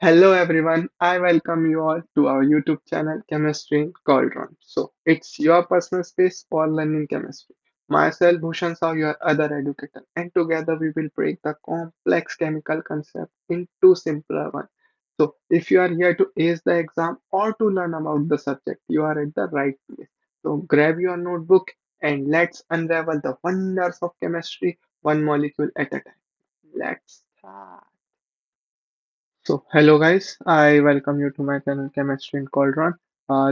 Hello everyone, I welcome you all to our YouTube channel Chemistry in Cauldron. So, it's your personal space for learning chemistry. Myself, Bhushan Saw, your other educator, and together we will break the complex chemical concept into simpler one. So, if you are here to ace the exam or to learn about the subject, you are at the right place. So, grab your notebook and let's unravel the wonders of chemistry one molecule at a time. Let's start. So, hello guys, I welcome you to my channel Chemistry in Cauldron.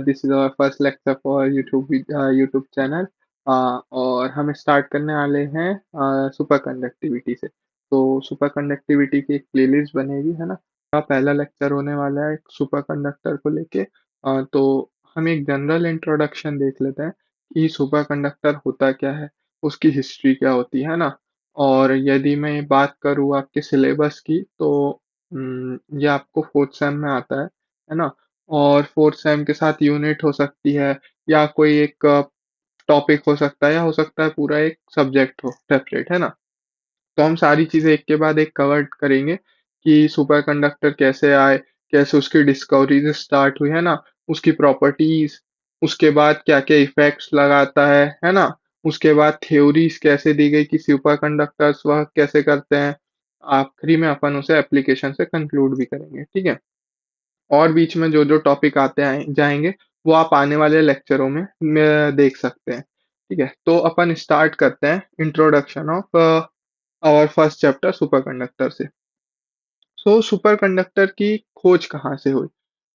This is our first lecture for YouTube channel और हम start करने वाले हैं super conductivity से। तो super conductivity की एक playlist बनेगी है ना। पहला लेक्चर होने वाला है सुपर कंडक्टर को लेके। तो हम एक जनरल इंट्रोडक्शन देख लेते हैं कि सुपर कंडक्टर होता क्या है, उसकी हिस्ट्री क्या होती है ना। और यदि मैं बात करूँ आपके सिलेबस की तो ये आपको फोर्थ सेम में आता है ना। और फोर्थ सेम के साथ यूनिट हो सकती है या कोई एक टॉपिक हो सकता है या हो सकता है पूरा एक सब्जेक्ट हो सेपरेट है ना। तो हम सारी चीजें एक के बाद एक कवर करेंगे कि सुपर कंडक्टर कैसे आए, कैसे उसकी डिस्कवरी से स्टार्ट हुई है ना, उसकी प्रॉपर्टीज, उसके बाद क्या क्या इफेक्ट्स लगाता है ना। उसके बाद थ्योरीज कैसे दी गई कि सुपर कंडक्टर्स वह कैसे करते हैं। आखिरी में अपन उसे एप्लीकेशन से कंक्लूड भी करेंगे, ठीक है। और बीच में जो जो टॉपिक आते आए जाएंगे वो आप आने वाले लेक्चरों में देख सकते हैं, ठीक है। तो अपन स्टार्ट करते हैं introduction of our first chapter superconductor से। सो सुपर कंडक्टर की खोज कहाँ से हुई?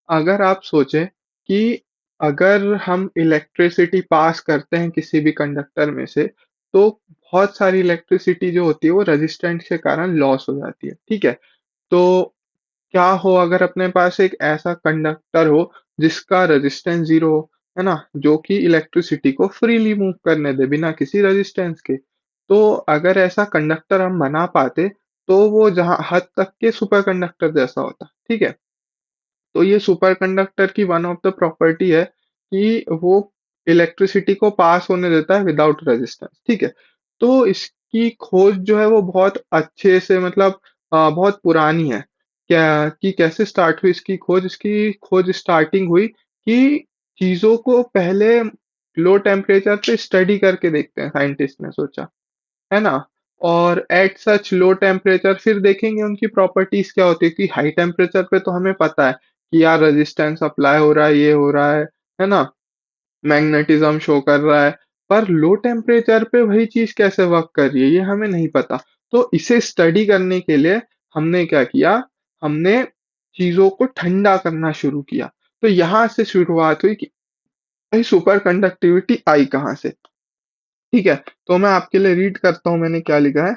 अगर आप सोचें कि अगर हम इलेक्ट्रिसिटी पास करते हैं किसी भी कंडक्टर में से, तो बहुत सारी इलेक्ट्रिसिटी जो होती है वो रेजिस्टेंस के कारण लॉस हो जाती है, ठीक है। तो क्या हो अगर अपने पास एक ऐसा कंडक्टर हो जिसका रेजिस्टेंस जीरो हो, है ना, जो कि इलेक्ट्रिसिटी को फ्रीली मूव करने दे बिना किसी रेजिस्टेंस के। तो अगर ऐसा कंडक्टर हम बना पाते तो वो जहां हद तक के सुपर कंडक्टर जैसा होता, ठीक है। तो ये सुपर कंडक्टर की वन ऑफ द प्रॉपर्टी है कि वो इलेक्ट्रिसिटी को पास होने देता है विदाउट रेजिस्टेंस, ठीक है। तो इसकी खोज जो है वो बहुत अच्छे से मतलब बहुत पुरानी है। क्या कि कैसे स्टार्ट हुई इसकी खोज स्टार्टिंग हुई कि चीजों को पहले लो टेम्परेचर पे स्टडी करके देखते हैं, साइंटिस्ट ने सोचा, है ना। और एट सच लो टेम्परेचर फिर देखेंगे उनकी प्रॉपर्टीज क्या होती है कि हाई टेम्परेचर पे तो हमें पता है कि यार रेजिस्टेंस अप्लाई हो रहा है, ये हो रहा है ना, मैग्नेटिज्म शो कर रहा है। पर लो टेम्परेचर पे वही चीज कैसे वर्क कर रही है ये हमें नहीं पता। तो इसे स्टडी करने के लिए हमने क्या किया, हमने चीजों को ठंडा करना शुरू किया। तो यहां से शुरुआत हुई कि भाई सुपर कंडक्टिविटी आई कहाँ से, ठीक है। तो मैं आपके लिए रीड करता हूं मैंने क्या लिखा है।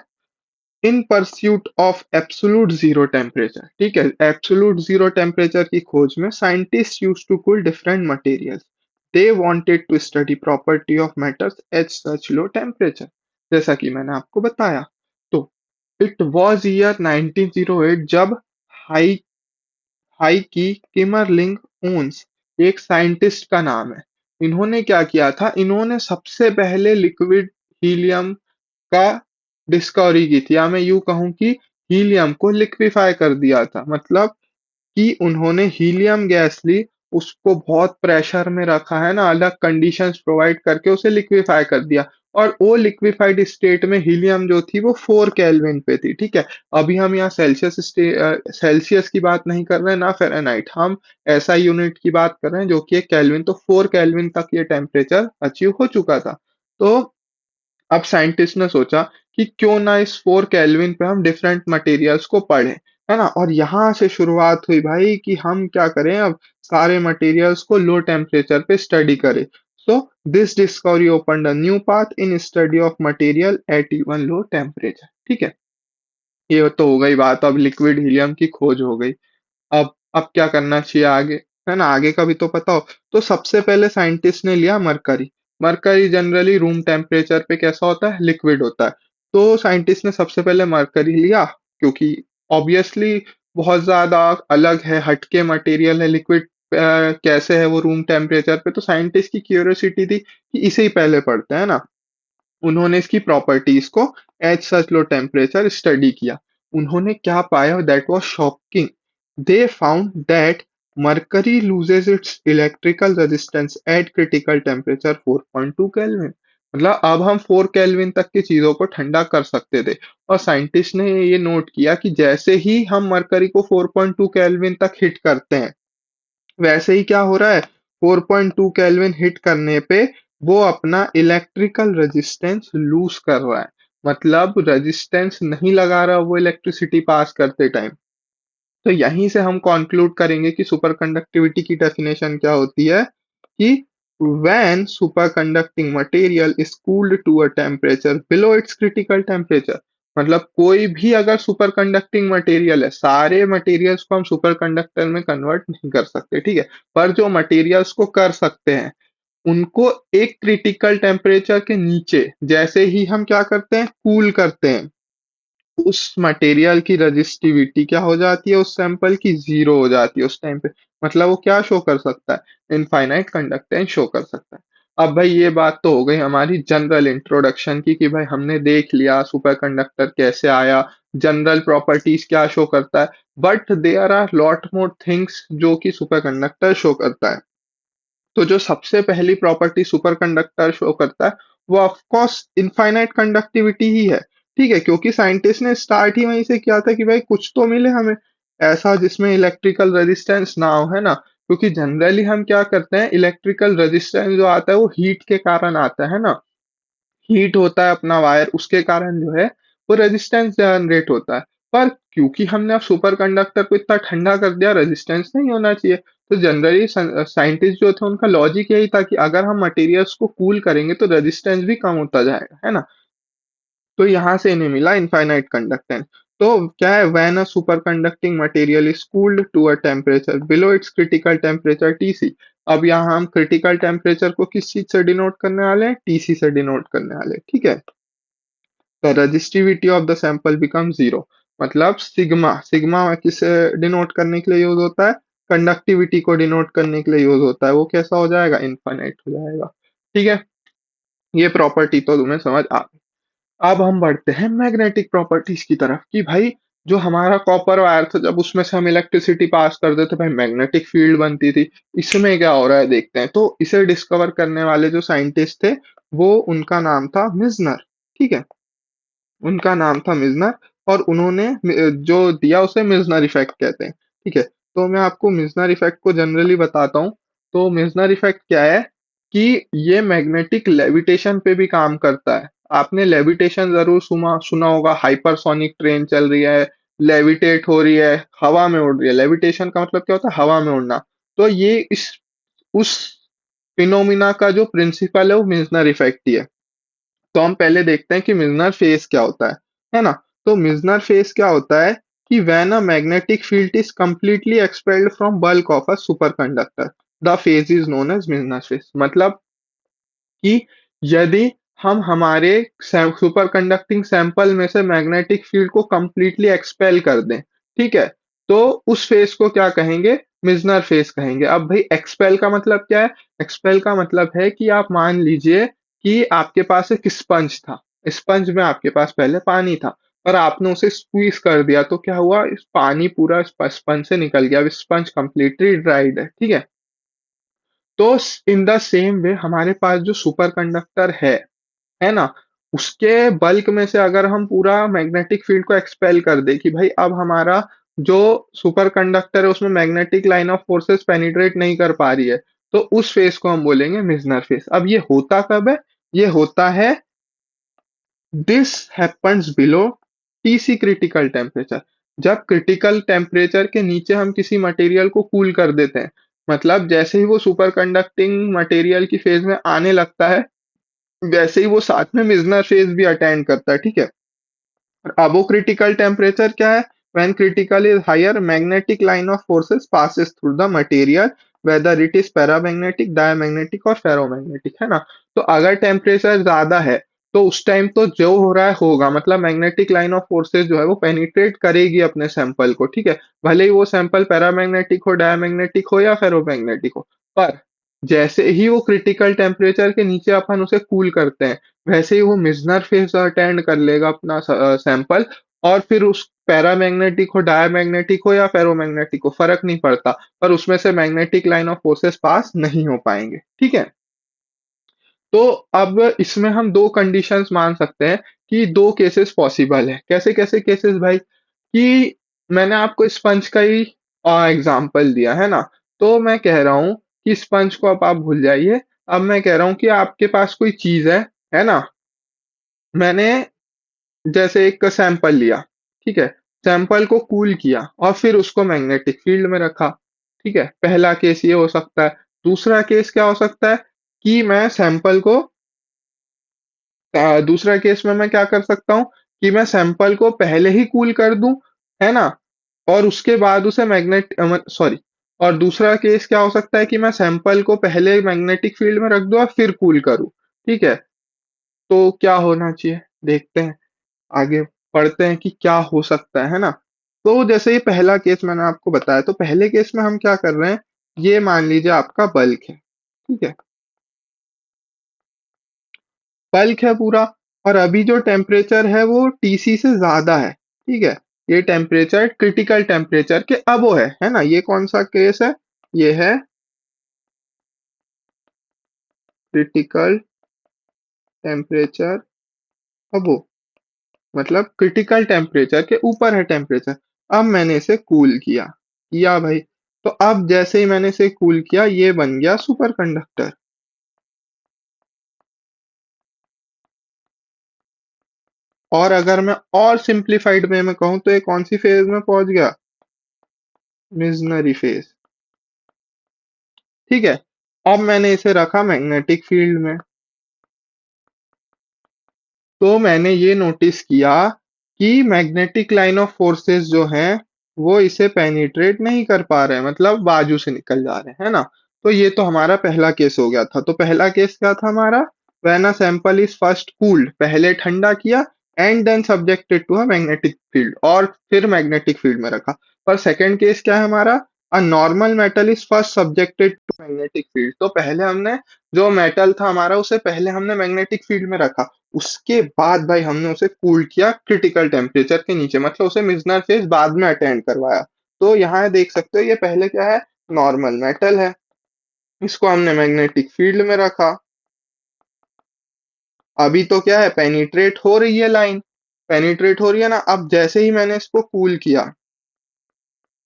In pursuit of absolute zero temperature, ठीक है। एब्सोल्यूट जीरो टेम्परेचर की खोज में scientist use to cool different materials. They wanted to study property of metals at such low temperature, जैसा कि मैंने आपको बताया। तो इट वाज ईयर 1908 जब हाई हाई की किमरलिंग ऊंस, एक साइंटिस्ट का नाम है। इन्होंने क्या किया था, इन्होंने सबसे पहले लिक्विड हीलियम का डिस्कवरी की थी, या मैं यूं कहूं कि हीलियम को लिक्विफाई कर दिया था। मतलब कि उन्होंने हीलियम गैस ली, उसको बहुत प्रेशर में रखा है ना, अलग कंडीशंस प्रोवाइड करके उसे लिक्विफाई कर दिया। और वो लिक्विफाइड स्टेट में हीलियम जो थी वो 4 केल्विन पे थी, ठीक है। अभी हम यहाँ सेल्सियस की बात नहीं कर रहे हैं ना फ़ारेनहाइट, हम एसआई यूनिट की बात कर रहे हैं जो कि 1 केल्विन। तो 4 केल्विन तक ये टेम्परेचर अचीव हो चुका था। तो अब साइंटिस्ट ने सोचा कि क्यों ना इस 4 केल्विन पे हम डिफरेंट मटेरियल्स को पढ़ें, है ना। और यहाँ से शुरुआत हुई भाई कि हम क्या करें, अब सारे मटेरियल्स को लो टेम्परेचर पे स्टडी करें। So this discovery open a new path in study of material at even low temperature, ठीक है। ये तो हो गई बात, अब लिक्विड हीलियम की खोज हो गई। अब क्या करना चाहिए आगे, है ना, आगे का भी तो पता हो। तो सबसे पहले साइंटिस्ट ने लिया mercury. Mercury generally room temperature पे कैसा होता है, लिक्विड होता है। तो साइंटिस्ट ने सबसे पहले मरकरी लिया, क्योंकि ऑब्वियसली बहुत ज्यादा अलग है, हटके मटेरियल है। लिक्विड कैसे है वो रूम टेम्परेचर पे, तो साइंटिस्ट की क्यूरियोसिटी थी कि इसे ही पहले पढ़ते हैं ना। उन्होंने इसकी प्रॉपर्टीज को eight such low temperature study किया। उन्होंने क्या पाया that was shocking. they found that mercury loses its electrical resistance at critical temperature 4.2 Kelvin। मतलब अब हम 4 केल्विन तक की चीजों को ठंडा कर सकते थे। और साइंटिस्ट ने ये नोट किया कि जैसे ही हम मरकरी को 4.2 केल्विन तक हिट करते हैं, वैसे ही क्या हो रहा है, 4.2 केल्विन हिट करने पे वो अपना इलेक्ट्रिकल रेजिस्टेंस लूज कर रहा है। मतलब रेजिस्टेंस नहीं लगा रहा वो इलेक्ट्रिसिटी पास करते टाइम। तो यहीं से हम कॉन्क्लूड करेंगे कि सुपर कंडक्टिविटी की डेफिनेशन क्या होती है कि when superconducting material is cooled to a temperature below its critical temperature। मतलब कोई भी अगर सुपर कंडक्टिंग मटेरियल है, सारे मटेरियल्स को हम सुपर कंडक्टर में कन्वर्ट नहीं कर सकते, ठीक है, पर जो मटेरियल्स को कर सकते हैं उनको एक क्रिटिकल टेम्परेचर के नीचे जैसे ही हम क्या करते हैं, कूल करते हैं, उस मटेरियल की रजिस्टिविटी क्या हो जाती है, उस सैंपल की जीरो हो जाती है उस टाइम पे। मतलब वो क्या शो कर सकता है, इनफाइनाइट कंडक्टेंस शो कर सकता है। अब भाई ये बात तो हो गई हमारी जनरल इंट्रोडक्शन की कि भाई हमने देख लिया सुपर कंडक्टर कैसे आया, जनरल प्रॉपर्टीज क्या शो करता है। But there are lot more things जो कि सुपर कंडक्टर शो करता है। तो जो सबसे पहली प्रॉपर्टी सुपर कंडक्टर शो करता है वो ऑफ कोर्स इनफाइनाइट कंडक्टिविटी ही है। ठीक है, क्योंकि साइंटिस्ट ने स्टार्ट ही वहीं से किया था कि भाई कुछ तो मिले हमें ऐसा जिसमें इलेक्ट्रिकल रेजिस्टेंस ना हो, है ना। क्योंकि जनरली हम क्या करते हैं, इलेक्ट्रिकल रेजिस्टेंस जो आता है वो हीट के कारण आता है ना। हीट होता है अपना वायर, उसके कारण जो है वो रेजिस्टेंस जनरेट होता है। पर क्योंकि हमने अब सुपर कंडक्टर को इतना ठंडा कर दिया, रेजिस्टेंस नहीं होना चाहिए। तो जनरली साइंटिस्ट जो थे उनका लॉजिक यही था कि अगर हम मटेरियल्स को कूल करेंगे तो रेजिस्टेंस भी कम होता जाएगा, है ना। तो यहाँ से इन्हें मिला इनफाइनाइट कंडक्टेंस। तो क्या है, when a superconducting material is cooled to a temperature below its critical temperature TC. अब यहाँ हम क्रिटिकल टेम्परेचर को किस चीज से डिनोट करने वाले हैं, टीसी से डिनोट करने वाले हैं, ठीक है। The resistivity of the sample become zero. मतलब सिग्मा, सिग्मा किसे डिनोट करने के लिए यूज होता है, कंडक्टिविटी को डिनोट करने के लिए यूज होता है। वो कैसा हो जाएगा, इनफाइनाइट हो जाएगा। ठीक है, ये प्रॉपर्टी तो तुम्हें समझ आ गई। अब हम बढ़ते हैं मैग्नेटिक प्रॉपर्टीज की तरफ कि भाई जो हमारा कॉपर वायर था जब उसमें से हम इलेक्ट्रिसिटी पास करते थे भाई मैग्नेटिक फील्ड बनती थी। इसमें क्या हो रहा है देखते हैं। तो इसे डिस्कवर करने वाले जो साइंटिस्ट थे वो, उनका नाम था मिजनर। ठीक है, उनका नाम था मिजनर। और उन्होंने जो दिया उसे मिजनर इफेक्ट कहते हैं। ठीक है, तो मैं आपको मिजनर इफेक्ट को जनरली बताता हूँ। तो मिजनर इफेक्ट क्या है कि ये मैग्नेटिक लेविटेशन पे भी काम करता है। आपने लेविटेशन जरूर सुना सुना होगा, हाइपरसोनिक ट्रेन चल रही है, लेविटेट हो रही है, हवा में उड़ रही है। लेविटेशन का मतलब क्या होता है, हवा में उड़ना। तो ये इस उस फिनोमिना का जो प्रिंसिपल है वो मिजनर इफेक्ट ही है। तो हम पहले देखते हैं कि मिजनर फेस क्या होता है ना। तो मिजनर फेस क्या होता है कि when a magnetic field is completely expelled from bulk of a superconductor, the phase is known as Meissner phase. मतलब कि यदि हम हमारे सुपर कंडक्टिंग सैंपल में से मैग्नेटिक फील्ड को कंप्लीटली एक्सपेल कर दें, ठीक है, तो उस फेस को क्या कहेंगे, मिजनर फेस कहेंगे। अब भाई एक्सपेल का मतलब क्या है, एक्सपेल का मतलब है कि आप मान लीजिए कि आपके पास एक स्पंज था, स्पंज में आपके पास पहले पानी था और आपने उसे स्क्वीज कर दिया, तो क्या हुआ, इस पानी पूरा स्पंज से निकल गया, अब स्पंज कंप्लीटली ड्राइड है, ठीक है। तो इन द सेम वे हमारे पास जो सुपर कंडक्टर है ना, उसके बल्क में से अगर हम पूरा मैग्नेटिक फील्ड को एक्सपेल कर दे कि भाई अब हमारा जो सुपर कंडक्टर है उसमें magnetic line of forces penetrate नहीं कर पा रही है, तो उस फेस को हम बोलेंगे मिजनर फेस। अब ये होता कब है, ये होता है, this happens below TC critical temperature. जब क्रिटिकल टेम्परेचर के नीचे हम किसी मटेरियल को कूल कर देते हैं, मतलब जैसे ही वो सुपर कंडक्टिंग मटेरियल की फेज में आने लगता है, वैसे ही वो साथ में मिजनर फेज भी अटेंड करता है, ठीक है। और अबो क्रिटिकल टेम्परेचर क्या है, when critical is higher magnetic line of forces passes through the material whether it is paramagnetic, diamagnetic और फेरोमैग्नेटिक, है ना। तो अगर टेम्परेचर ज्यादा है तो उस टाइम तो जो हो रहा है होगा, मतलब मैग्नेटिक लाइन ऑफ फोर्सेस जो है वो पेनिट्रेट करेगी अपने सैंपल को, ठीक है। भले ही वो सैंपल पैरामैग्नेटिक हो, डायमैग्नेटिक हो या फेरोमैग्नेटिक हो। पर जैसे ही वो क्रिटिकल टेम्परेचर के नीचे अपन उसे कूल करते हैं, वैसे ही वो मिजनर फेज अटेंड कर लेगा अपना सैंपल, और फिर पैरामैग्नेटिक हो, डायमैग्नेटिक हो या फेरोमैग्नेटिक हो, फर्क नहीं पड़ता, पर उसमें से मैग्नेटिक लाइन ऑफ फोर्सेस पास नहीं हो पाएंगे। ठीक है। तो अब इसमें हम दो कंडीशंस मान सकते हैं कि दो केसेस पॉसिबल है। कैसे कैसे केसेस भाई? कि मैंने आपको स्पंज का ही एग्जांपल दिया है ना, तो मैं कह रहा हूँ कि स्पंज को अब आप भूल जाइए। अब मैं कह रहा हूँ कि आपके पास कोई चीज है ना, मैंने जैसे एक सैंपल लिया, ठीक है, सैंपल को कूल किया और फिर उसको मैग्नेटिक फील्ड में रखा। ठीक है, पहला केस ये हो सकता है। दूसरा केस क्या हो सकता है कि मैं सैंपल को दूसरा केस में मैं क्या कर सकता हूँ कि मैं सैंपल को पहले ही कूल कर दूं, है ना, और उसके बाद उसे सॉरी, और दूसरा केस क्या हो सकता है कि मैं सैंपल को पहले मैग्नेटिक फील्ड में रख दूं और फिर कूल करूं। ठीक है, तो क्या होना चाहिए, देखते हैं, आगे पढ़ते हैं कि क्या हो सकता है ना। तो जैसे ये पहला केस मैंने आपको बताया, तो पहले केस में हम क्या कर रहे हैं, ये मान लीजिए आपका बल्क है। ठीक है, बल्क है पूरा, और अभी जो टेम्परेचर है वो टीसी से ज्यादा है। ठीक है, ये टेम्परेचर क्रिटिकल टेम्परेचर के अबो है ना। ये कौन सा केस है? ये है क्रिटिकल टेम्परेचर अबो, मतलब क्रिटिकल टेम्परेचर के ऊपर है टेम्परेचर। अब मैंने इसे कूल किया किया भाई, तो अब जैसे ही मैंने इसे कूल किया ये बन गया सुपर कंडक्टर। और अगर मैं और सिंप्लीफाइड वे में कहूं तो ये कौन सी फेज में पहुंच गया? मिजनरी फेज। ठीक है, अब मैंने इसे रखा मैग्नेटिक फील्ड में, तो मैंने ये नोटिस किया कि मैग्नेटिक लाइन ऑफ फोर्सेस जो हैं वो इसे पेनिट्रेट नहीं कर पा रहे हैं, मतलब बाजू से निकल जा रहे हैं, है ना। तो ये तो हमारा पहला केस हो गया था। तो पहला केस क्या था हमारा? When a sample is first cooled, पहले ठंडा किया, and then subjected to a magnetic field, और फिर मैग्नेटिक फील्ड में रखा। पर सेकंड केस क्या है हमारा? A normal metal is first subjected to magnetic field, तो पहले हमने जो मेटल था हमारा उसे पहले हमने मैग्नेटिक फील्ड में रखा, उसके बाद भाई हमने उसे कूल किया क्रिटिकल टेम्परेचर के नीचे, मतलब उसे मिजनर फेज बाद में अटेंड करवाया। तो यहाँ देख सकते हो ये पहले क्या है, नॉर्मल मेटल है, इसको हमने मैग्नेटिक फील्ड में रखा। अभी तो क्या है, पेनिट्रेट हो रही है लाइन, पेनिट्रेट हो रही है ना। अब जैसे ही मैंने इसको कूल किया,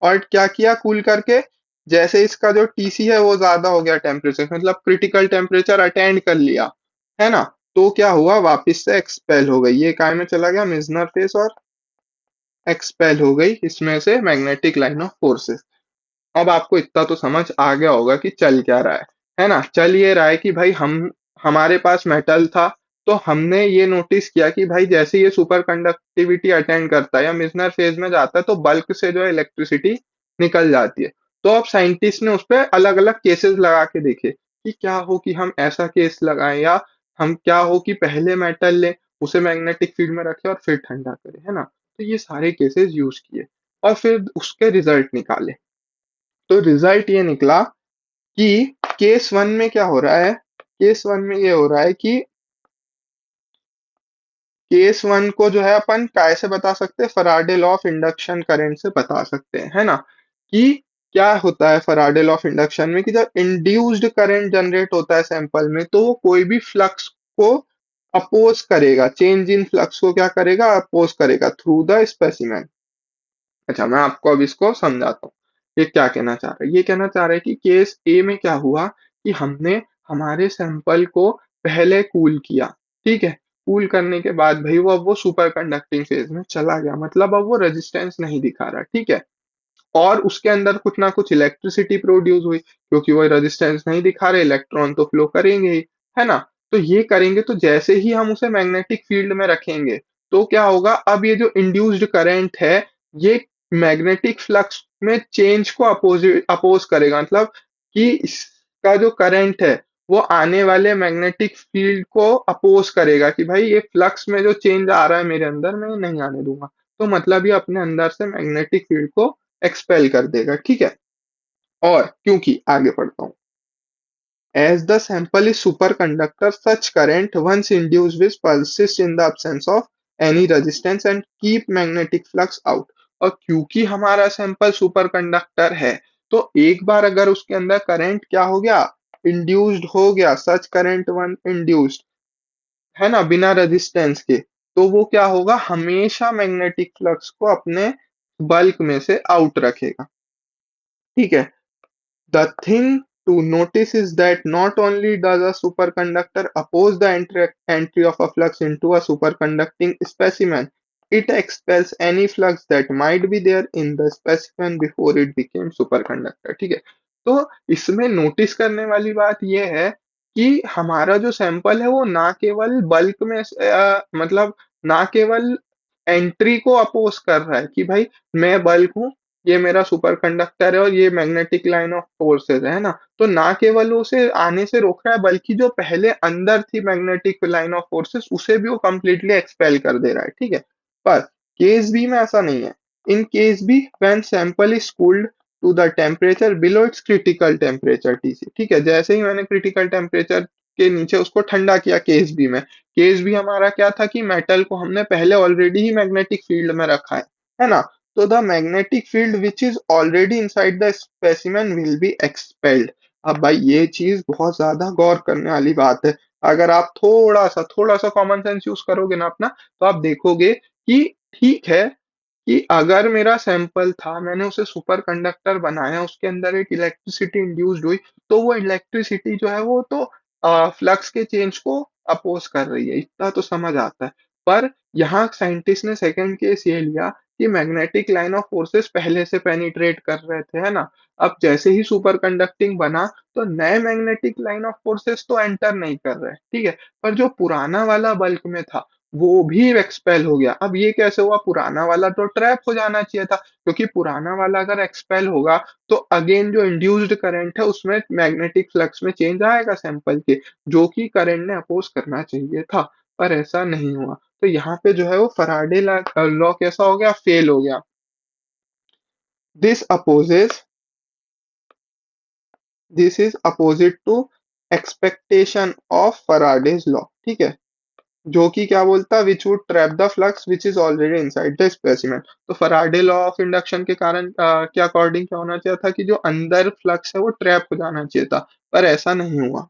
और क्या किया कूल करके, जैसे इसका जो टीसी है वो ज्यादा हो गया टेम्परेचर, मतलब क्रिटिकल टेम्परेचर अटेंड कर लिया, है ना, तो क्या हुआ, वापस से एक्सपेल हो गई, ये काय में चला गया, मिजनर फेस, और एक्सपेल हो गई इसमें से मैग्नेटिक लाइन ऑफ फोर्सेस। अब आपको इतना तो समझ आ गया होगा कि चल क्या रहा है ना। चल ये रहा है कि भाई हम हमारे पास मेटल था, तो हमने ये नोटिस किया कि भाई जैसे ये सुपर कंडक्टिविटी अटेंड करता है या मिजनर फेज में जाता है तो बल्क से जो है इलेक्ट्रिसिटी निकल जाती है। तो अब साइंटिस्ट ने उस पर अलग अलग केसेस लगा के देखे कि क्या हो कि हम ऐसा केस लगाएं, या हम क्या हो कि पहले मेटल लें, उसे मैग्नेटिक फील्ड में रखें और फिर ठंडा करें, है ना। तो ये सारे केसेस यूज किए और फिर उसके रिजल्ट निकाले। तो रिजल्ट ये निकला कि केस वन में क्या हो रहा है, केस वन में ये हो रहा है कि केस वन को जो है अपन कैसे बता सकते हैं, Faraday law of induction current से बता सकते हैं, है ना। कि क्या होता है फराडे लॉ ऑफ इंडक्शन में, कि जब इंड्यूस्ड करंट जनरेट होता है सैंपल में तो वो कोई भी फ्लक्स को अपोज करेगा, चेंज इन फ्लक्स को क्या करेगा, अपोज करेगा थ्रू द स्पेसिमेन। अच्छा, मैं आपको अब इसको समझाता हूँ, ये क्या कहना चाह रहा है। ये कहना चाह रहा है कि केस ए में क्या हुआ कि हमने हमारे सैंपल को पहले कूल किया, ठीक है, कूल करने के बाद भाई वो अब वो सुपर कंडक्टिंग फेज में चला गया, मतलब अब वो रेजिस्टेंस नहीं दिखा रहा, ठीक है, और उसके अंदर कुछ ना कुछ इलेक्ट्रिसिटी प्रोड्यूस हुई, क्योंकि वो रेजिस्टेंस नहीं दिखा रहे, इलेक्ट्रॉन तो फ्लो करेंगे ही, है ना। तो ये करेंगे, तो जैसे ही हम उसे मैग्नेटिक फील्ड में रखेंगे तो क्या होगा, अब ये जो इंड्यूस्ड करंट है ये मैग्नेटिक फ्लक्स में चेंज को अपोज करेगा, मतलब कि इसका जो करंट है वो आने वाले मैग्नेटिक फील्ड को अपोज करेगा कि भाई ये फ्लक्स में जो चेंज आ रहा है मेरे अंदर मैं ये नहीं आने दूंगा। तो मतलब ये अपने अंदर से मैग्नेटिक फील्ड को एक्सपेल कर देगा, ठीक है। और क्योंकि आगे पढ़ता हूं, as the sample is superconductor such current once induced which persist in the absence of any resistance and keep magnetic flux out। और क्योंकि हमारा सैंपल सुपर कंडक्टर है, तो एक बार अगर उसके अंदर करंट क्या हो गया, इंड्यूस्ड हो गया, सच करंट वन इंड्यूस्ड, है ना, बिना रेजिस्टेंस के, तो वो क्या होगा, हमेशा मैग्नेटिक फ्लक्स को अपने बल्क में से आउट रखेगा। ठीक है। The thing to notice is that not only does a superconductor oppose the entry of a flux into a superconducting specimen, it expels any flux that might be there in the specimen before it became superconductor। ठीक है। तो इसमें notice करने वाली बात यह है कि हमारा जो सैंपल है वो ना केवल बल्क में मतलब ना केवल एंट्री को अपोज कर रहा है कि भाई मैं बल्क हूँ, ये मेरा सुपर कंडक्टर है और ये मैग्नेटिक लाइन ऑफ फोर्सेस है ना, तो ना केवल वो उसे आने से रोक रहा है, बल्कि जो पहले अंदर थी मैग्नेटिक लाइन ऑफ फोर्सेस उसे भी वो कंप्लीटली एक्सपेल कर दे रहा है। ठीक है। पर केस बी में ऐसा नहीं है। In case B when sample is cooled to the temperature below its critical temperature TC. ठीक है, जैसे ही मैंने क्रिटिकल टेम्परेचर के नीचे उसको ठंडा किया केस बी में, केस बी हमारा क्या था कि मेटल को हमने पहले ऑलरेडी ही मैग्नेटिक फील्ड में रखा है ना, तो the magnetic field which is already inside the specimen will be expelled। अब भाई ये चीज बहुत ज्यादा गौर करने वाली बात है। अगर आप थोड़ा सा कॉमन सेंस यूज करोगे ना अपना, तो आप देखोगे कि ठीक है कि अगर मेरा सैंपल था, मैंने उसे सुपर कंडक्टर बनाया, उसके अंदर एक इलेक्ट्रिसिटी इंड्यूस्ड हुई, तो वो इलेक्ट्रिसिटी जो है वो तो फ्लक्स के चेंज को अपोज कर रही है, इतना तो समझ आता है। पर यहाँ साइंटिस्ट ने सेकंड केस ये लिया कि मैग्नेटिक लाइन ऑफ फोर्सेस पहले से पेनिट्रेट कर रहे थे, है ना। अब जैसे ही सुपर कंडक्टिंग बना, तो नए मैग्नेटिक लाइन ऑफ फोर्सेस तो एंटर नहीं कर रहे, ठीक है, पर जो पुराना वाला बल्क में था वो भी एक्सपेल हो गया। अब ये कैसे हुआ, पुराना वाला तो ट्रैप हो जाना चाहिए था, क्योंकि पुराना वाला अगर एक्सपेल होगा तो अगेन जो इंड्यूस्ड करंट है उसमें मैग्नेटिक फ्लक्स में चेंज आएगा सैंपल के, जो कि करंट ने अपोज करना चाहिए था, पर ऐसा नहीं हुआ। तो यहाँ पे जो है वो फराडे लॉ कैसा हो गया, फेल हो गया। This opposes this is opposite to expectation of Faraday's law. ठीक है, जो कि क्या बोलता है, which would trap the flux which is already inside the specimen. तो फराडे लॉ ऑफ इंडक्शन के कारण के अकॉर्डिंग क्या होना चाहिए था कि जो अंदर फ्लक्स है वो ट्रैप हो जाना चाहिए था, पर ऐसा नहीं हुआ।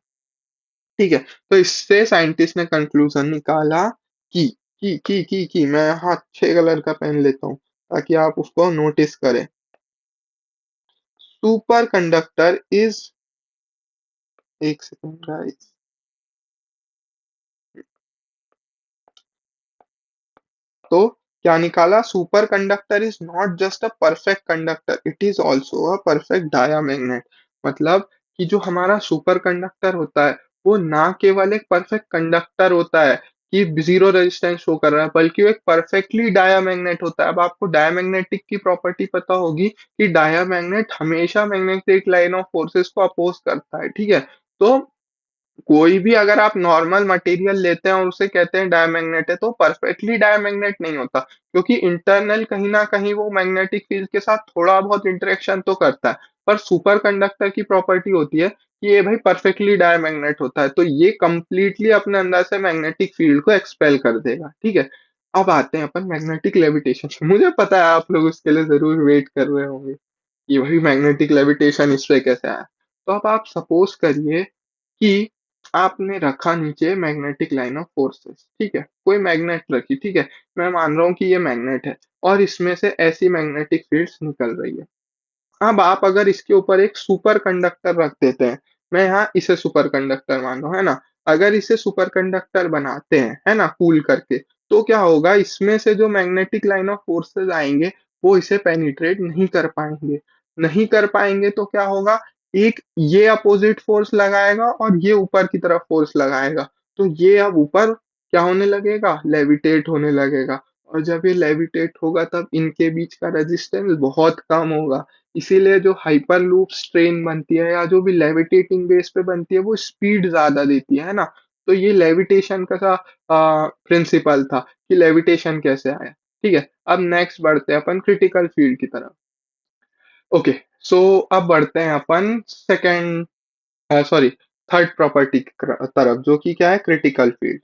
ठीक है। तो इससे साइंटिस्ट ने कंक्लूजन निकाला कि मैं यहाँ 6 कलर का पेन लेता हूँ ताकि आप उसको नोटिस करें। सुपर कंडक्टर इज, एक सेकंड गाइस, तो क्या निकाला, superconductor is not just a perfect conductor, it is also a perfect diamagnet. मतलब कि जो हमारा सुपर कंडक्टर होता है वो ना केवल एक परफेक्ट कंडक्टर होता है कि जीरो रेजिस्टेंस शो कर रहा है, बल्कि वो एक परफेक्टली डायामैग्नेट होता है। अब आपको डायामैग्नेटिक की प्रॉपर्टी पता होगी कि डायामैग्नेट हमेशा मैग्नेटिक लाइन ऑफ फोर्सेस को अपोज करता है। ठीक है। तो कोई भी अगर आप नॉर्मल मटेरियल लेते हैं और उसे कहते हैं डायमैग्नेट है, तो परफेक्टली डायमैग्नेट नहीं होता, क्योंकि इंटरनल कहीं ना कहीं वो मैग्नेटिक फील्ड के साथ थोड़ा बहुत इंटरेक्शन तो करता है। पर सुपर कंडक्टर की प्रॉपर्टी होती है कि ये भाई परफेक्टली डायमैग्नेट होता है, तो ये कंप्लीटली अपने अंदर से मैग्नेटिक फील्ड को एक्सपेल कर देगा। ठीक है। अब आते हैं अपन मैग्नेटिक लेविटेशन। मुझे पता है आप लोग उसके लिए जरूर वेट कर रहे होंगे कि भाई मैग्नेटिक लेविटेशन इस पे कैसे आया। तो अब आप सपोज करिए कि आपने रखा नीचे मैग्नेटिक लाइन ऑफ फोर्सेस। ठीक है, कोई मैग्नेट रखी, ठीक है, मैं मान रहा हूँ कि ये मैग्नेट है और इसमें से ऐसी मैग्नेटिक फील्ड्स निकल रही है। अब आप अगर इसके ऊपर एक सुपर कंडक्टर रख देते हैं, मैं यहाँ इसे सुपर कंडक्टर मान रहा हूँ, है ना, अगर इसे सुपर कंडक्टर बनाते हैं, है ना, कूल करके, तो क्या होगा, इसमें से जो मैग्नेटिक लाइन ऑफ फोर्सेस आएंगे वो इसे पेनिट्रेट नहीं कर पाएंगे। नहीं कर पाएंगे तो क्या होगा, एक ये अपोजिट फोर्स लगाएगा और ये ऊपर की तरफ फोर्स लगाएगा, तो ये अब ऊपर क्या होने लगेगा, लेविटेट होने लगेगा। और जब ये लेविटेट होगा तब इनके बीच का रेजिस्टेंस बहुत कम होगा। इसीलिए जो हाइपर लूप स्ट्रेन बनती है या जो भी लेविटेटिंग बेस पे बनती है वो स्पीड ज्यादा देती है ना। तो ये लेविटेशन का सा प्रिंसिपल था कि लेविटेशन कैसे आया। ठीक है, अब नेक्स्ट बढ़ते हैं अपन क्रिटिकल फील्ड की तरफ। ओके, सो अब बढ़ते हैं अपन सेकेंड, सॉरी, थर्ड प्रॉपर्टी की तरफ, जो कि क्या है, क्रिटिकल फील्ड,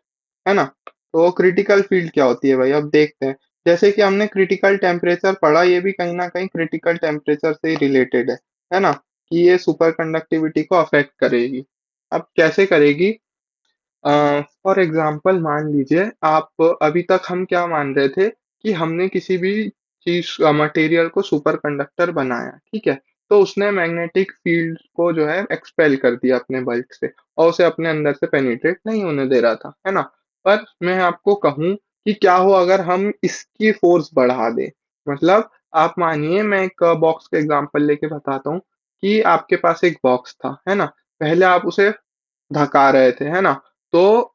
है ना। तो क्रिटिकल फील्ड क्या होती है भाई, अब देखते हैं। जैसे कि हमने क्रिटिकल टेम्परेचर पढ़ा, ये भी कहीं ना कहीं क्रिटिकल टेम्परेचर से ही रिलेटेड है ना, कि ये सुपर कंडक्टिविटी को अफेक्ट करेगी। अब कैसे करेगी? फॉर एग्जाम्पल मान लीजिए आप, अभी तक हम क्या मान रहे थे कि हमने किसी भी चीज मटेरियल को सुपर कंडक्टर बनाया, ठीक है। तो उसने मैग्नेटिक फील्ड को जो है एक्सपेल कर दिया अपने बल्क से, और उसे अपने अंदर से पेनिट्रेट नहीं होने दे रहा था, है ना। पर मैं आपको कहूं कि क्या हो अगर हम इसकी फोर्स बढ़ा दें। मतलब आप मानिए, मैं एक बॉक्स का एग्जांपल लेके बताता हूँ कि आपके पास एक बॉक्स था, है ना। पहले आप उसे धका रहे थे, है ना। तो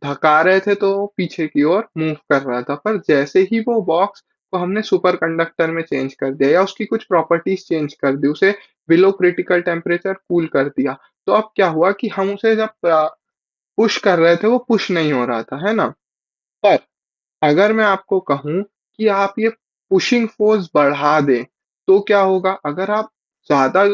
धका रहे थे तो वो पीछे की ओर मूव कर रहा था, पर जैसे ही वो बॉक्स को हमने सुपर कंडक्टर में चेंज कर दिया या उसकी कुछ प्रॉपर्टीज चेंज कर दी, उसे बिलो क्रिटिकल टेम्परेचर कूल कर दिया, तो अब क्या हुआ कि हम उसे जब पुश कर रहे थे वो पुश नहीं हो रहा था, है ना। पर अगर मैं आपको कहूं कि आप ये पुशिंग फोर्स बढ़ा दें, तो क्या होगा? अगर आप ज्यादा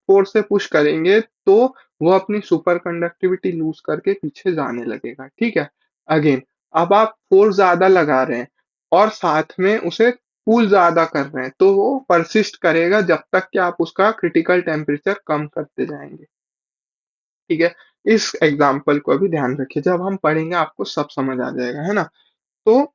फोर्स से पुश करेंगे तो वो अपनी सुपर कंडक्टिविटी लूज करके पीछे जाने लगेगा, ठीक है। अगेन, अब आप फोर्स ज्यादा लगा रहे हैं और साथ में उसे कूल ज्यादा कर रहे हैं, तो वो परसिस्ट करेगा जब तक कि आप उसका क्रिटिकल टेम्परेचर कम करते जाएंगे, ठीक है। इस एग्जाम्पल को अभी ध्यान रखिए, जब हम पढ़ेंगे आपको सब समझ आ जाएगा, है ना। तो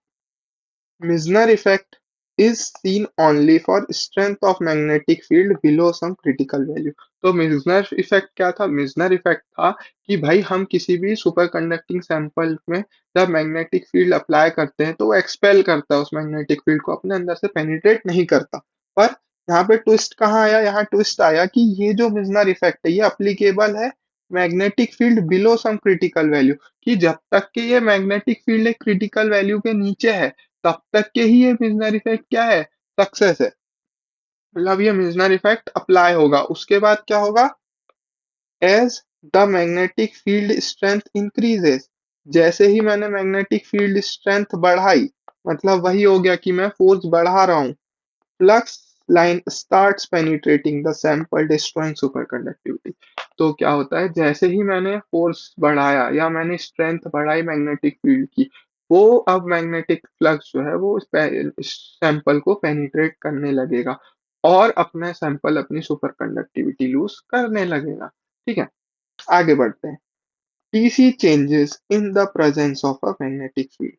Misner effect is seen only for strength of magnetic field below some critical value। तो मिजनर इफेक्ट क्या था? मिजनर इफेक्ट था कि भाई हम किसी भी सुपर कंडक्टिंग सैंपल में जब मैग्नेटिक फील्ड अप्लाई करते हैं तो वो एक्सपेल करता है उस मैग्नेटिक फील्ड को, अपने अंदर से पेनिट्रेट नहीं करता। पर यहाँ पे ट्विस्ट कहाँ आया? यहाँ ट्विस्ट आया कि ये जो मिजनर इफेक्ट है ये अप्लीकेबल है मैग्नेटिक फील्ड बिलो सम क्रिटिकल वैल्यू, कि जब तक कि ये मैग्नेटिक फील्ड एक क्रिटिकल वैल्यू के नीचे है तब तक के ही ये मिजनर इफेक्ट क्या है? सक्सेस है। मतलब ये मिजनर इफेक्ट अप्लाई होगा, उसके बाद क्या होगा? As the magnetic field strength increases, जैसे ही मैंने मैग्नेटिक फील्ड स्ट्रेंथ बढ़ाई, मतलब वही हो गया कि मैं फोर्स बढ़ा रहा हूँ, flux line starts penetrating the sample destroying superconductivity. तो क्या होता है, जैसे ही मैंने फोर्स बढ़ाया या मैंने स्ट्रेंथ बढ़ाई मैग्नेटिक फील्ड की, वो अब मैग्नेटिक फ्लक्स जो है वो सैंपल को पेनिट्रेट करने लगेगा और अपना सैंपल अपनी सुपर कंडक्टिविटी लूज करने लगेगा, ठीक है। आगे बढ़ते हैं। TC changes in the presence of a magnetic field.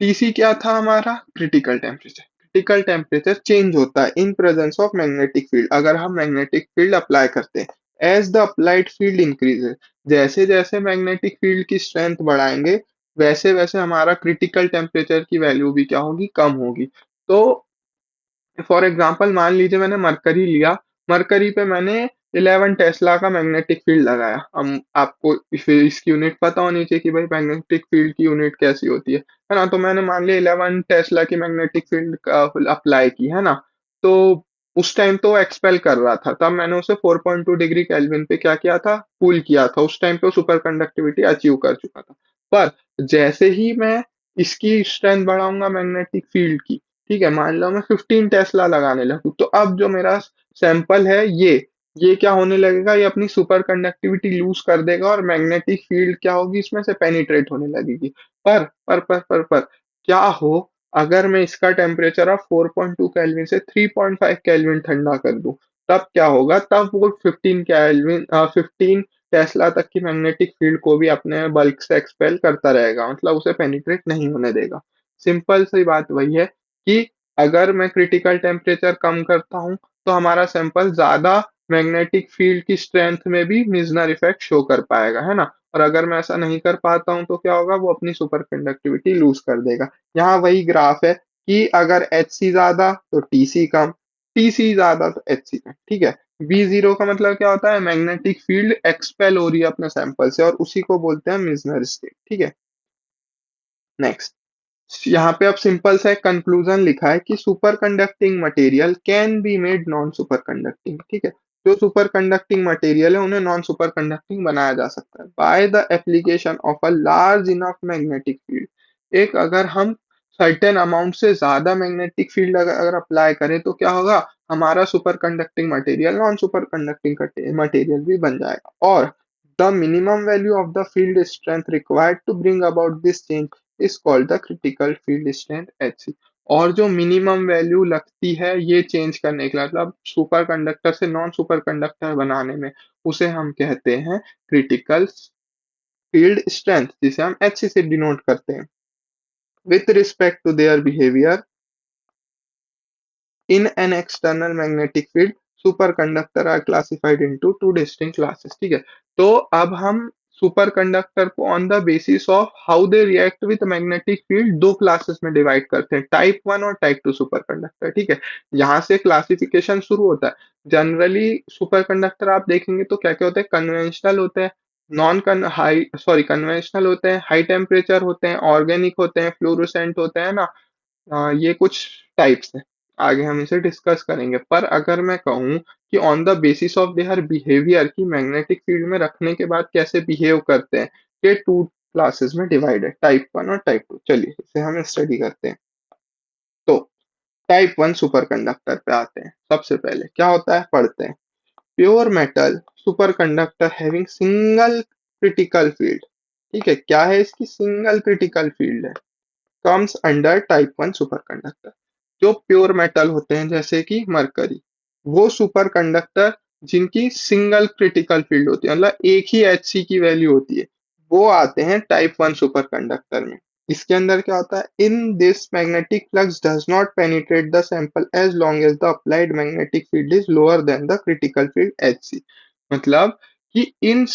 TC क्या था हमारा? Critical temperature. Critical temperature change होता है in presence of magnetic field, अगर हम मैग्नेटिक फील्ड अप्लाई करते हैं। As the applied field increases, जैसे जैसे मैग्नेटिक फील्ड की स्ट्रेंथ बढ़ाएंगे वैसे वैसे हमारा क्रिटिकल टेम्परेचर की वैल्यू भी क्या होगी? कम होगी। तो फॉर एग्जाम्पल मान लीजिए मैंने मरकरी लिया, मरकरी पे मैंने 11 टेस्ला का मैग्नेटिक फील्ड लगाया। हम आपको इसकी यूनिट पता होनी चाहिए कि भाई मैग्नेटिक फील्ड की यूनिट कैसी होती है ना। तो मैंने मान लिया 11 टेस्ला की मैग्नेटिक फील्ड अप्लाई की, है ना। तो उस टाइम तो एक्सपेल कर रहा था, तब मैंने उसे 4.2 डिग्री केल्विन पे क्या किया था? कूल किया था। उस टाइम पे सुपर कंडक्टिविटी अचीव कर चुका था। पर जैसे ही मैं इसकी स्ट्रेंथ बढ़ाऊंगा मैग्नेटिक फील्ड की, ठीक है, मान लो मैं 15 टेस्ला लगाने लगूं, तो अब जो मेरा सैंपल है ये क्या होने लगेगा? ये अपनी सुपर कंडक्टिविटी लूज कर देगा और मैग्नेटिक फील्ड क्या होगी? इसमें से पेनिट्रेट होने लगेगी। पर क्या हो अगर मैं इसका टेम्परेचर अब 4.2 केल्विन से 3.5 केल्विन ठंडा कर दूं? तब क्या होगा? तब वो 15 टेस्ला तक की मैग्नेटिक फील्ड को भी अपने बल्क से एक्सपेल करता रहेगा, मतलब उसे पेनिट्रेट नहीं होने देगा। सिंपल सी बात वही है कि अगर मैं क्रिटिकल टेम्परेचर कम करता हूं तो हमारा सैंपल ज्यादा मैग्नेटिक फील्ड की स्ट्रेंथ में भी मिजनर इफेक्ट शो कर पाएगा, है ना। और अगर मैं ऐसा नहीं कर पाता हूं तो क्या होगा? वो अपनी सुपर कंडक्टिविटी लूज कर देगा। यहाँ वही ग्राफ है कि अगर एच सी ज्यादा तो टी सी कम, टी सी ज्यादा तो एच सी कम, ठीक है। बी जीरो का मतलब क्या होता है? मैग्नेटिक फील्ड एक्सपेल हो रही है अपने सैंपल से, और उसी को बोलते हैं मिजनर स्टेट, ठीक है। नेक्स्ट, यहाँ पे अब सिंपल सा एक कंक्लूजन लिखा है कि super conducting material can be made non super conducting, ठीक है। जो सुपर कंडक्टिंग मटेरियल है उन्हें नॉन सुपर कंडक्टिंग बनाया जा सकता है by the application of a large enough magnetic field. एक अगर हम सर्टेन अमाउंट से ज्यादा मैग्नेटिक फील्ड अगर अप्लाई करें तो क्या होगा? हमारा superconducting material non superconducting material भी बन जाएगा। और the minimum value of the field strength required to bring about this change is called the critical field strength Hc। और जो मिनिमम वैल्यू लगती है ये चेंज करने के लिए, मतलब सुपर कंडक्टर से नॉन सुपर कंडक्टर बनाने में, उसे हम कहते हैं क्रिटिकल फील्ड स्ट्रेंथ, जिसे हम Hc से डिनोट करते हैं। With respect to their behaviour in an external magnetic field, superconductor are classified into two distinct classes। ठीक है, तो अब हम सुपर कंडक्टर को on the basis of how they react with magnetic field दो क्लासेस में डिवाइड करते हैं, टाइप वन और टाइप टू सुपर कंडक्टर। ठीक है, यहाँ से क्लासिफिकेशन शुरू होता है। जनरली सुपर कंडक्टर आप देखेंगे तो क्या क्या होते हैं, कन्वेंशनल होते हैं, नॉन कन हाई सॉरी कन्वेंशनल होते हैं, हाई टेम्परेचर होते हैं, ऑर्गेनिक होते हैं, फ्लोरोसेंट होते हैं ना। ये कुछ टाइप्स हैं, आगे हम इसे डिस्कस करेंगे। पर अगर मैं कहूँ कि on the basis of their behaviour की मैग्नेटिक फील्ड में रखने के बाद कैसे बिहेव करते हैं, ये टू क्लासेस में डिवाइड है, टाइप वन और टाइप टू। चलिए इसे हम स्टडी करते हैं। तो टाइप वन सुपर कंडक्टर पे आते हैं। सबसे पहले क्या होता है पढ़ते हैं। Pure metal super conductor having single critical field. ठीक है, क्या है इसकी सिंगल क्रिटिकल फील्ड है, comes under type one super conductor. जो प्योर मेटल होते हैं जैसे कि मरकरी, वो सुपर कंडक्टर जिनकी सिंगल क्रिटिकल फील्ड होती है, मतलब एक ही Hc की वैल्यू होती है, वो आते हैं टाइप वन सुपर कंडक्टर में। इसके अंदर क्या होता है, in this magnetic flux does not penetrate the sample as long as the applied magnetic field is lower than the critical field Hc। मतलब कि इन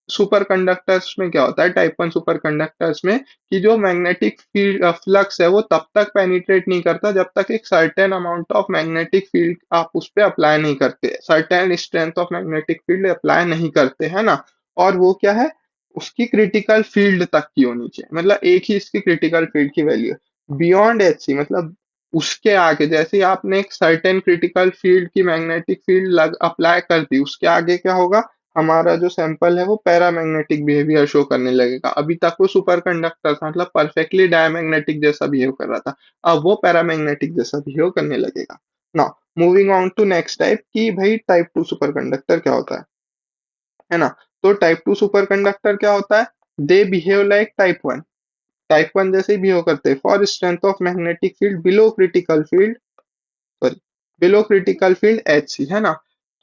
सुपर कंडक्टर्स में क्या होता है, टाइप वन सुपर कंडक्टर्स में, कि जो मैग्नेटिक फील्ड फ्लक्स है वो तब तक पेनिट्रेट नहीं करता जब तक एक certain amount of magnetic field आप उस पर अप्लाई नहीं करते, certain strength of magnetic field apply नहीं करते, है ना। और वो क्या है, उसकी क्रिटिकल फील्ड तक की होनी चाहिए, मतलब एक ही इसकी क्रिटिकल फील्ड की वैल्यू है। बियॉन्ड Hc मतलब उसके आगे, जैसे ही आपने एक सर्टेन क्रिटिकल फील्ड की मैग्नेटिक फील्ड लग अप्लाई कर दी, उसके आगे क्या होगा, हमारा जो सैंपल है वो पैरामैग्नेटिक बिहेवियर शो करने लगेगा। अभी तक वो सुपर कंडक्टर था, मतलब परफेक्टली डायमैग्नेटिक जैसा बिहेव कर रहा था, अब वो पैरामैग्नेटिक जैसा बिहेव करने लगेगा। Now moving on to next type, कि भाई टाइप टू सुपर कंडक्टर क्या होता है ना। तो टाइप टू सुपर कंडक्टर क्या होता है, they behave like type one, type one जैसे ही बिहेव करते हैं। For strength of magnetic field below critical field, sorry below critical field Hc, है ना,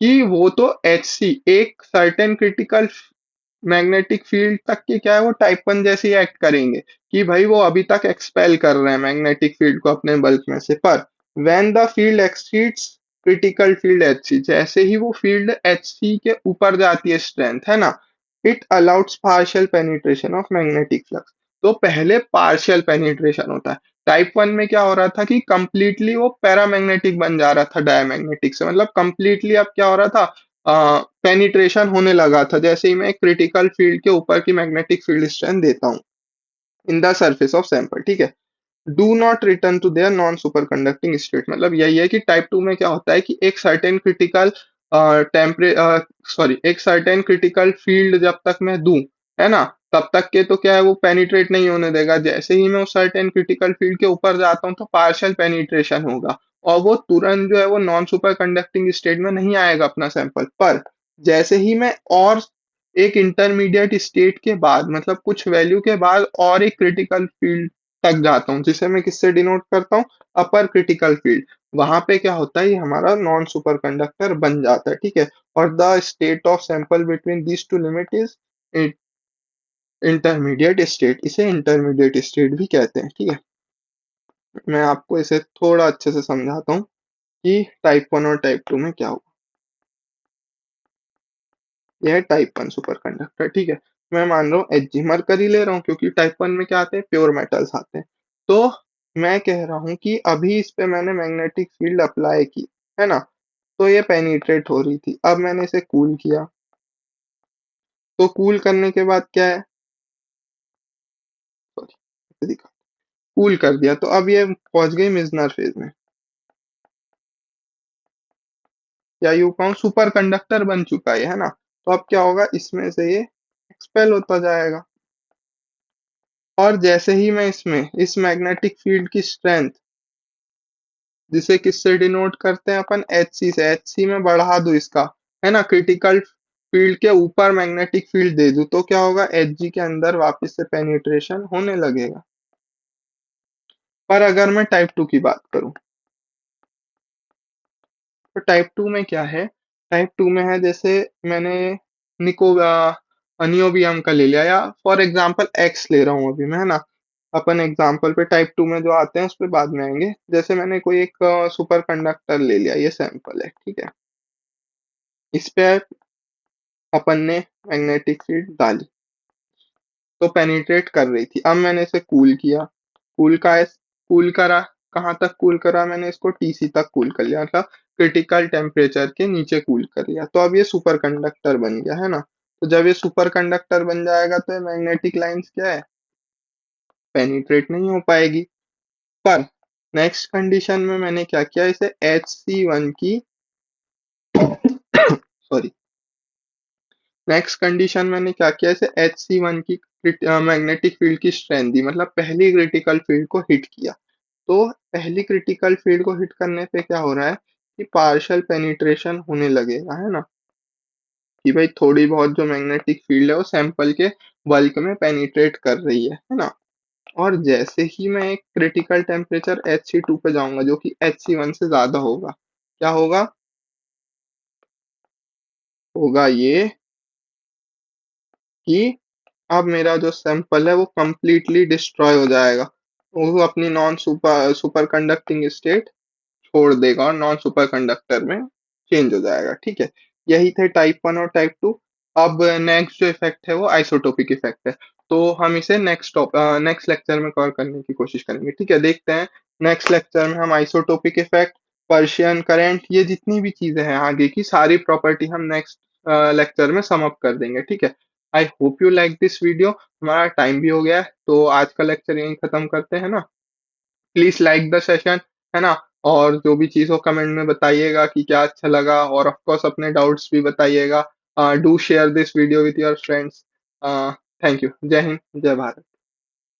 कि वो तो Hc एक सर्टेन क्रिटिकल मैग्नेटिक फील्ड तक के क्या है, वो टाइप वन जैसे ही एक्ट करेंगे, कि भाई वो अभी तक एक्सपेल कर रहे हैं मैग्नेटिक फील्ड को अपने बल्क में से। पर when the field exceeds critical field Hc, जैसे ही वो फील्ड Hc के ऊपर जाती है स्ट्रेंथ, है ना, it allows partial penetration of magnetic flux. तो पहले पार्शियल पेनिट्रेशन होता है। टाइप वन में क्या हो रहा था कि कंप्लीटली वो पैरामैग्नेटिक बन जा रहा था डायमैग्नेटिक से, मतलब कंप्लीटली अब क्या हो रहा था, पेनिट्रेशन होने लगा था जैसे ही मैं क्रिटिकल फील्ड के ऊपर की मैग्नेटिक फील्ड स्ट्रेंथ देता हूँ in the surface of sample. ठीक है, do not return to their non superconducting state, मतलब यही है कि टाइप टू में क्या होता है कि एक सर्टेन क्रिटिकल टेम्परे सॉरी एक सर्टेन क्रिटिकल फील्ड जब तक मैं दूं, है ना, तब तक के तो क्या है वो पेनिट्रेट नहीं होने देगा। जैसे ही मैं उस सर्टेन क्रिटिकल फील्ड के ऊपर जाता हूँ तो पार्शियल पेनिट्रेशन होगा, और वो तुरंत जो है वो नॉन सुपर कंडक्टिंग स्टेट में नहीं आएगा अपना सैंपल। पर जैसे ही मैं और एक इंटरमीडिएट स्टेट के बाद, मतलब कुछ वैल्यू के बाद, और एक क्रिटिकल फील्ड तक जाता हूँ, जिसे मैं किससे डिनोट करता हूँ, अपर क्रिटिकल फील्ड, वहां पे क्या होता है, ये हमारा नॉन सुपर कंडक्टर बन जाता है। ठीक है, और the state of sample between this two limit is intermediate state, इसे इंटरमीडिएट स्टेट भी कहते हैं। ठीक है, मैं आपको इसे थोड़ा अच्छे से समझाता हूँ कि टाइप वन और टाइप टू में क्या होगा। यह है टाइप वन सुपर कंडक्टर। ठीक है, मैं मान रहा हूँ Hg, मरकरी ले रहा हूँ क्योंकि टाइप वन में क्या आते हैं, प्योर मेटल्स आते हैं। तो मैं कह रहा हूँ कि अभी इस पे मैंने मैग्नेटिक फील्ड अप्लाई की, है ना, तो ये पेनिट्रेट हो रही थी। अब मैंने इसे कूल किया, तो कूल करने के बाद क्या है, सॉरी दिखा, कूल कर दिया तो अब ये पहुंच गई मिजनर फेज में, या यूं कहूं सुपर कंडक्टर बन चुका है ना। तो अब क्या होगा, इसमें से ये एक्सपेल होता जाएगा। और जैसे ही मैं इसमें इस मैग्नेटिक फील्ड की स्ट्रेंथ, जिसे किससे डिनोट करते हैं अपन, Hc से, Hc में बढ़ा दूं इसका, है ना, क्रिटिकल फील्ड के ऊपर मैग्नेटिक फील्ड दे दूं, तो क्या होगा, Hg के अंदर वापस से पेनिट्रेशन होने लगेगा। पर अगर मैं टाइप टू की बात करूं, तो टाइप टू में क्या है? टाइप टू में है जैसे मैंने निको अनियोबियम का ले लिया, या फॉर एग्जांपल एक्स ले रहा हूँ अभी मैं, है ना। अपन एग्जांपल पे टाइप टू में जो आते हैं उस पे बाद में आएंगे। जैसे मैंने कोई एक सुपर कंडक्टर ले लिया, ये सैंपल है, ठीक है। इस पे अपन ने मैग्नेटिक फील्ड डाली, तो पेनिट्रेट कर रही थी। अब मैंने इसे कूल किया, कूल का कूल करा। कहाँ तक कूल करा मैंने इसको? टीसी तक कूल कर लिया, मतलब क्रिटिकल टेम्परेचर के नीचे कूल कर लिया। तो अब ये सुपर कंडक्टर बन गया, है ना। तो जब ये सुपर कंडक्टर बन जाएगा तो मैग्नेटिक लाइंस क्या है? पेनिट्रेट नहीं हो पाएगी। पर नेक्स्ट कंडीशन में मैंने क्या किया, इसे Hc1 की सॉरी, नेक्स्ट कंडीशन मैंने क्या किया, इसे Hc1 की मैग्नेटिक फील्ड की स्ट्रेंथ दी, मतलब पहली क्रिटिकल फील्ड को हिट किया। तो पहली क्रिटिकल फील्ड को हिट करने पे क्या हो रहा है कि पार्शियल पेनिट्रेशन होने लगेगा, है ना। कि भाई थोड़ी बहुत जो मैग्नेटिक फील्ड है वो सैंपल के बल्क में पेनिट्रेट कर रही है ना। और जैसे ही मैं एक क्रिटिकल टेम्परेचर Hc2 पे जाऊंगा जो कि Hc1 से ज्यादा होगा, क्या होगा? होगा ये कि अब मेरा जो सैंपल है वो कंप्लीटली डिस्ट्रॉय हो जाएगा। वो अपनी नॉन सुपर कंडक्टिंग स्टेट छोड़ देगा और नॉन सुपर कंडक्टर में चेंज हो जाएगा, ठीक है। यही थे टाइप वन और टाइप टू। अब नेक्स्ट जो इफेक्ट है वो आइसोटोपिक इफेक्ट है। तो हम इसे नेक्स्ट लेक्चर में कवर करने की कोशिश करेंगे, ठीक है। देखते हैं नेक्स्ट लेक्चर में हम आइसोटोपिक इफेक्ट, पर्शियन करंट, ये जितनी भी चीजें हैं आगे की सारी प्रॉपर्टी हम नेक्स्ट लेक्चर में सम अप कर देंगे, ठीक है। I hope you like this video. हमारा टाइम भी हो गया है, तो आज का लेक्चर यहीं खत्म करते हैं ना। प्लीज लाइक द सेशन, है ना। और जो भी चीज़ हो कमेंट में बताइएगा कि क्या अच्छा लगा, और ऑफ कोर्स अपने डाउट्स भी बताइएगा। Do share this video with your friends. Thank you. जय हिंद, जय भारत।